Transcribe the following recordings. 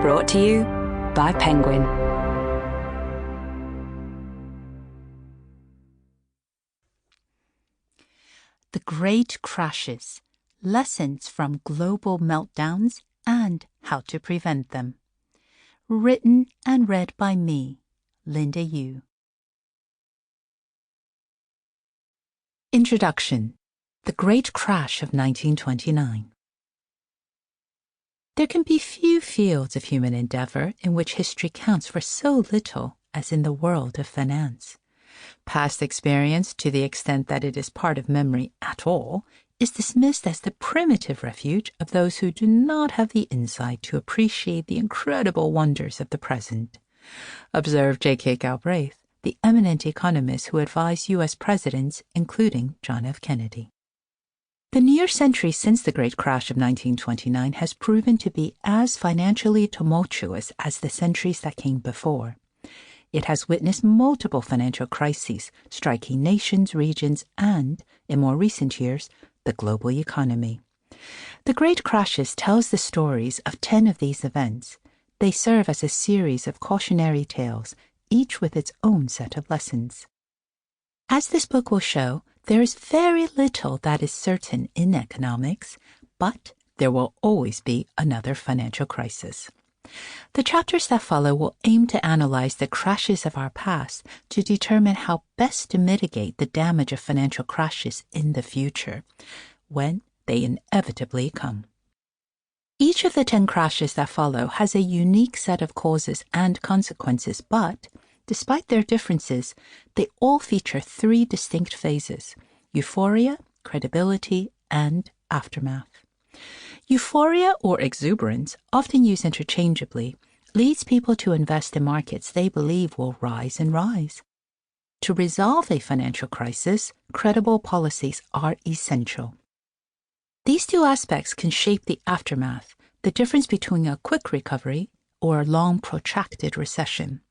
Brought to you by Penguin. The Great Crashes: Lessons from Global Meltdowns and How to Prevent Them. Written and read by me, Linda Yueh. Introduction: The Great Crash of 1929. There can be few fields of human endeavor in which history counts for so little as in the world of finance. Past experience, to the extent that it is part of memory at all, is dismissed as the primitive refuge of those who do not have the insight to appreciate the incredible wonders of the present. Observe J.K. Galbraith, the eminent economist who advised U.S. presidents, including John F. Kennedy. The near century since the Great Crash of 1929 has proven to be as financially tumultuous as the centuries that came before. It has witnessed multiple financial crises striking nations, regions, and, in more recent years, the global economy. The Great Crashes tells the stories of 10 of these events. They serve as a series of cautionary tales, each with its own set of lessons. As this book will show, there is very little that is certain in economics, but there will always be another financial crisis. The chapters that follow will aim to analyze the crashes of our past to determine how best to mitigate the damage of financial crashes in the future, when they inevitably come. Each of the 10 crashes that follow has a unique set of causes and consequences, but despite their differences, they all feature 3 distinct phases: euphoria, credibility, and aftermath. Euphoria, or exuberance, often used interchangeably, leads people to invest in markets they believe will rise and rise. To resolve a financial crisis, credible policies are essential. These 2 aspects can shape the aftermath, the difference between a quick recovery or a long, protracted recession.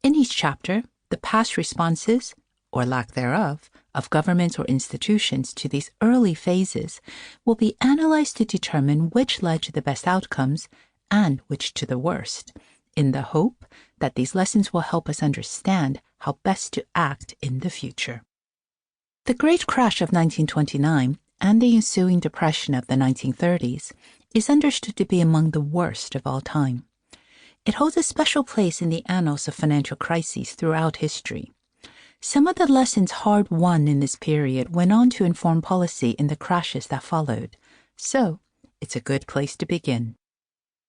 In each chapter, the past responses, or lack thereof, of governments or institutions to these early phases will be analyzed to determine which led to the best outcomes and which to the worst, in the hope that these lessons will help us understand how best to act in the future. The Great Crash of 1929 and the ensuing depression of the 1930s is understood to be among the worst of all time. It holds a special place in the annals of financial crises throughout history. Some of the lessons hard won in this period went on to inform policy in the crashes that followed, so it's a good place to begin.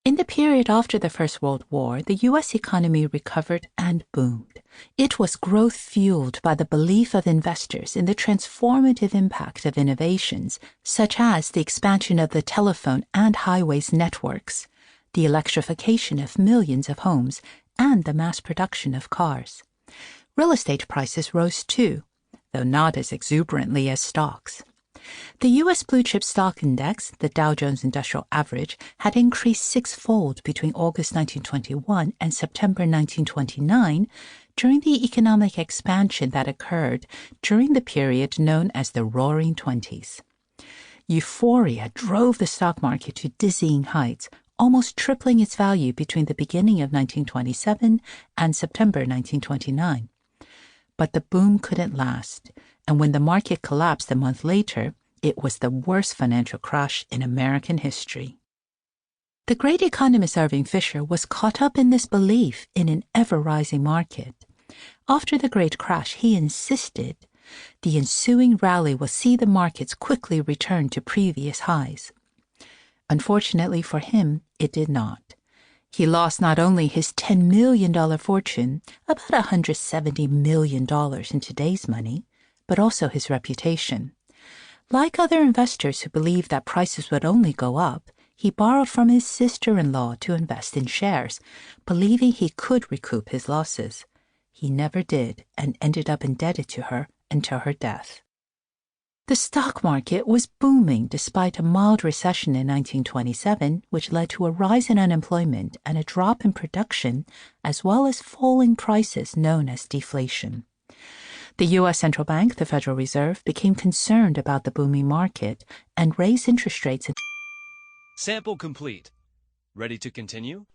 In the period after the First World War, the U.S. economy recovered and boomed. It was growth fueled by the belief of investors in the transformative impact of innovations, such as the expansion of the telephone and highways networks, the electrification of millions of homes, and the mass production of cars. Real estate prices rose too, though not as exuberantly as stocks. The U.S. Blue Chip Stock Index, the Dow Jones Industrial Average, had increased 6-fold between August 1921 and September 1929 during the economic expansion that occurred during the period known as the Roaring Twenties. Euphoria drove the stock market to dizzying heights, almost tripling its value between the beginning of 1927 and September 1929. But the boom couldn't last, and when the market collapsed a month later, it was the worst financial crash in American history. The great economist Irving Fisher was caught up in this belief in an ever-rising market. After the great crash, he insisted the ensuing rally will see the markets quickly return to previous highs. Unfortunately for him, it did not. He lost not only his $10 million fortune, about $170 million in today's money, but also his reputation. Like other investors who believed that prices would only go up, he borrowed from his sister-in-law to invest in shares, believing he could recoup his losses. He never did and ended up indebted to her until her death. The stock market was booming despite a mild recession in 1927, which led to a rise in unemployment and a drop in production, as well as falling prices known as deflation. The U.S. Central Bank, the Federal Reserve, became concerned about the booming market and raised interest rates. Sample complete. Ready to continue?